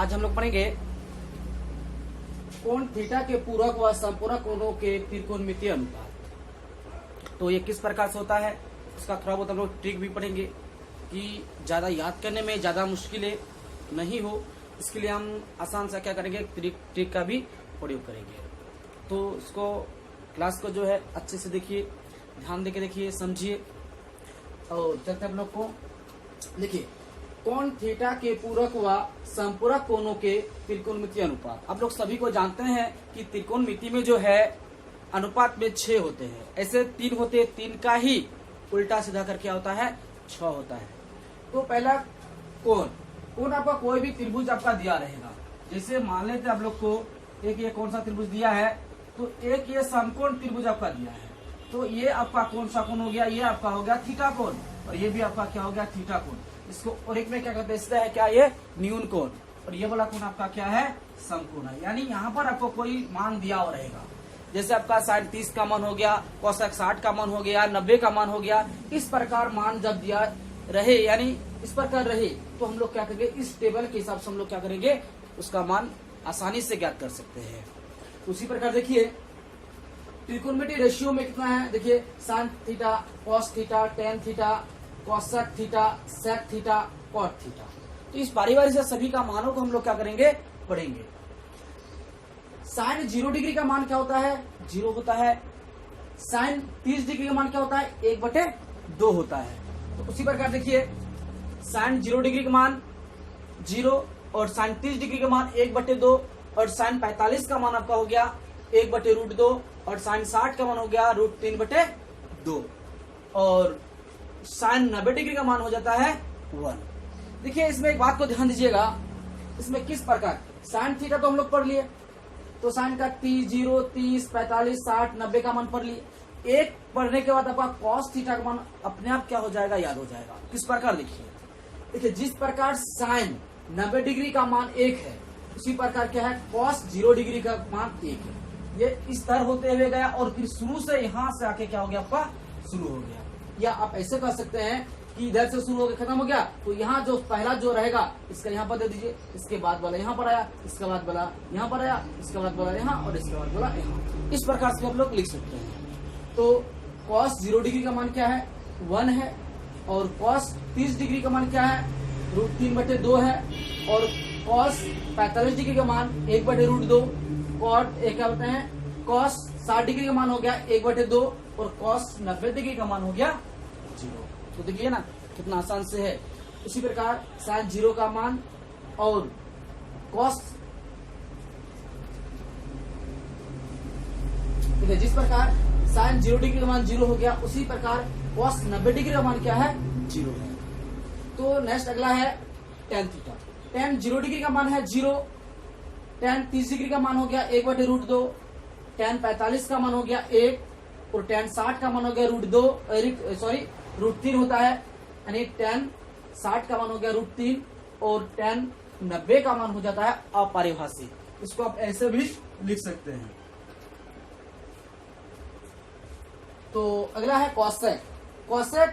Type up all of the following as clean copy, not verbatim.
आज हम लोग पढ़ेंगे कोण थीटा के पूरक व संपूरक कोणों के त्रिकोणमितीय अनुपात। तो ये किस प्रकार से होता है, इसका थोड़ा बहुत हम लोग ट्रिक भी पढ़ेंगे कि ज्यादा याद करने में ज्यादा मुश्किलें नहीं हो, इसके लिए हम आसान सा क्या करेंगे, ट्रिक का भी प्रयोग करेंगे। तो इसको क्लास को जो है अच्छे से देखिए, ध्यान देके देखिए, समझिए और चलते हम लोग को देखिए। कोण थीटा के पूरक व संपूरक कोणों के त्रिकोणमितीय अनुपात। आप लोग सभी को जानते हैं कि त्रिकोणमिति में जो है अनुपात में 6 होते हैं, ऐसे 3 होते हैं, 3 का ही उल्टा सीधा कर क्या होता है, 6 होता है। तो पहला कोण आपका कोई भी त्रिभुज आपका दिया रहेगा, जैसे मान लेते आप लोग को एक ये कौन सा त्रिभुज दिया है, तो एक ये समकोण त्रिभुज आपका दिया है, तो ये आपका कौन सा कोण हो गया, ये आपका हो गया थीटा कोण, और ये भी आपका क्या हो गया, थीटा कोण। इसको और एक में क्या कहते हैं, इसका है क्या, ये न्यून कोण, और ये वाला कोण आपका क्या है, समकोण है। यानी यहाँ पर आपको कोई मान दिया हुआ रहेगा, जैसे आपका sin 30 का मान हो गया, cosec 60 का मान हो गया, 90 का मान हो गया। इस प्रकार मान जब दिया रहे, यानी इस प्रकार रहे, तो हम लोग क्या करेंगे, इस टेबल के हिसाब से हम लोग क्या करेंगे, उसका मान आसानी से ज्ञात कर सकते हैं। उसी प्रकार देखिए त्रिकोणमितीय रेशियो में कितना है, देखिए sin theta, cos theta, tan theta, cosec theta, sec theta, cot theta. तो इस बारी से सभी का मानों को हम लोग क्या करेंगे, पढ़ेंगे। sin 0 डिग्री का मान क्या होता है, 0 होता है। sin 30 डिग्री का मान क्या होता है, 1/2 होता है। तो उसी प्रकार देखिए sin 0 डिग्री का मान 0 और sin 30 डिग्री का मान 1/2 और sin 45 का मान आपका हो गया 1/√2 और sin 60 का मान हो गया √3/2 और sin 90 डिग्री का मान हो जाता है 1। देखिए इसमें एक बात को ध्यान दीजिएगा, इसमें किस प्रकार sin थीटा तो हम लोग पढ़ लिए, तो sin का 0, 30, 45, 60, 90 का मान पढ़ लिए। एक पढ़ने के बाद आपका cos थीटा का मान अपने आप क्या हो जाएगा, याद हो जाएगा। किस प्रकार लिखिए, देखिए जिस प्रकार sin 90 डिग्री का मान 1 है, उसी प्रकार क्या है, cos 0 डिग्री का मान 1 है। ये इस तरह होते हुए गया और फिर शुरू से यहाँ से आके क्या हो गया, आपका शुरू हो गया। या आप ऐसे कर सकते हैं कि इधर से शुरू होकर खत्म हो गया, तो यहाँ जो पहला जो रहेगा इसका यहाँ पर दे दीजिए, इसके बाद वाला यहाँ पर आया, इसके बाद वाला यहाँ पर आया, इसके बाद वाला यहाँ और इसके बाद वाला यहाँ। इस प्रकार से हम लोग लिख सकते हैं। तो cos 0 डिग्री का मान क्या है, 1 है, और cos 30 डिग्री का मान क्या है, √3/2 है, और cos 45 डिग्री का मान 1/√2, cot क्या होते हैं, cos 60 डिग्री का मान हो गया 1/2 और cos 90 डिग्री का मान हो गया 0। तो देखिए ना कितना आसान से है। इसी प्रकार sin 0 का मान और cos, देखिए जिस प्रकार sin 0 डिग्री का मान 0 हो गया, उसी प्रकार cos 90 डिग्री का मान क्या है, 0 है। तो नेक्स्ट अगला है tan थीटा। tan 0 डिग्री का मान है 0, tan 30 डिग्री का मान हो गया 1/√2, tan 45 का मान हो गया 1 और tan 60 का मान हो गया √3 होता है, यानी tan 60 का मान हो गया √3 और tan 90 का मान हो जाता है अपरिभाषित। इसको आप ऐसे भी लिख सकते हैं। तो अगला है cosec। cosec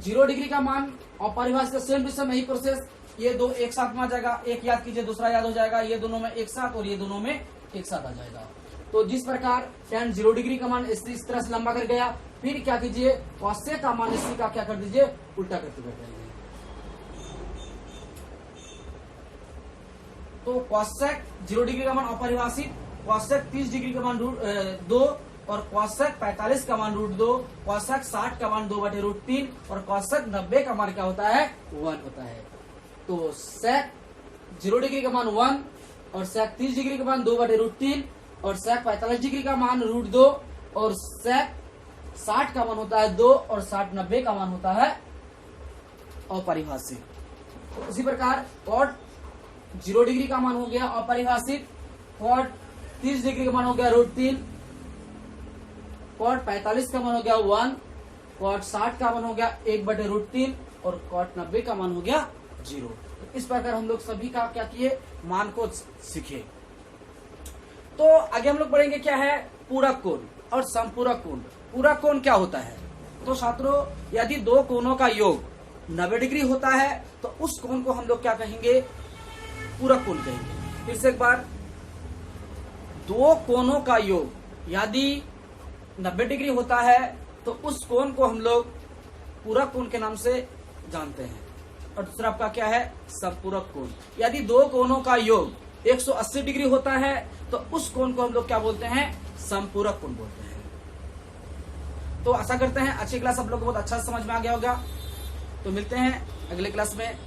0 डिग्री का मान अपरिभाषित, सेम टू सेम यही प्रोसेस, ये दो एक साथ में आ जाएगा, एक याद कीजिए दूसरा याद हो जाएगा, ये दोनों में एक साथ और ये दोनों में एक साथ आ जाएगा। तो जिस प्रकार tan 0 डिग्री का मान इस तरह से लंबा कर गया, फिर क्या कीजिए, cosec का मान इसी का क्या कर दीजिए, उल्टा करके बैठ जाइए। तो cosec 0 डिग्री का मान अपरिभाषित, cosec 30 डिग्री का मान 2 और cosec 45 का मान √2, cosec 60 का मान 2/√3 और cosec 90 का मान क्या होता है, 1 होता है। तो sec 0 डिग्री का मान 1 और sec 30 डिग्री का मान 2/√3 और sec 45 डिग्री का मान √2 और sec 60 का मान होता है 2 और 60-90 का मान होता है अपरिभाषित। उसी प्रकार cot 0 डिग्री का मान हो गया अपरिभाषित, cot 30 डिग्री का मान हो गया √3, cot 45 का मान हो गया 1, cot 60 का मान हो गया 1/√3 और cot 90 का मान हो गया 0। इस प्रकार हम लोग सभी का क्या किए, मान को सीखे। तो आगे हम लोग पढ़ेंगे क्या है, पूरक कोण और संपूरक कोण। पूरक कोण क्या होता है, तो छात्रों यदि दो कोणों का योग 90 डिग्री होता है तो उस कोण को हम लोग क्या कहेंगे, पूरक कोण कहेंगे। फिर से एक बार, दो कोणों का योग यदि 90 डिग्री होता है तो उस कोण को हम लोग पूरक कोण के नाम से जानते हैं। और दूसरा आपका क्या है, समपूरक कोण। यदि दो कोणों का योग 180 डिग्री होता है तो उस कोण को हम लोग क्या बोलते हैं, समपूरक कोण बोलते हैं। तो आशा करते हैं अच्छी क्लास आप लोग को बहुत अच्छा समझ में आ गया होगा। तो मिलते हैं अगले क्लास में।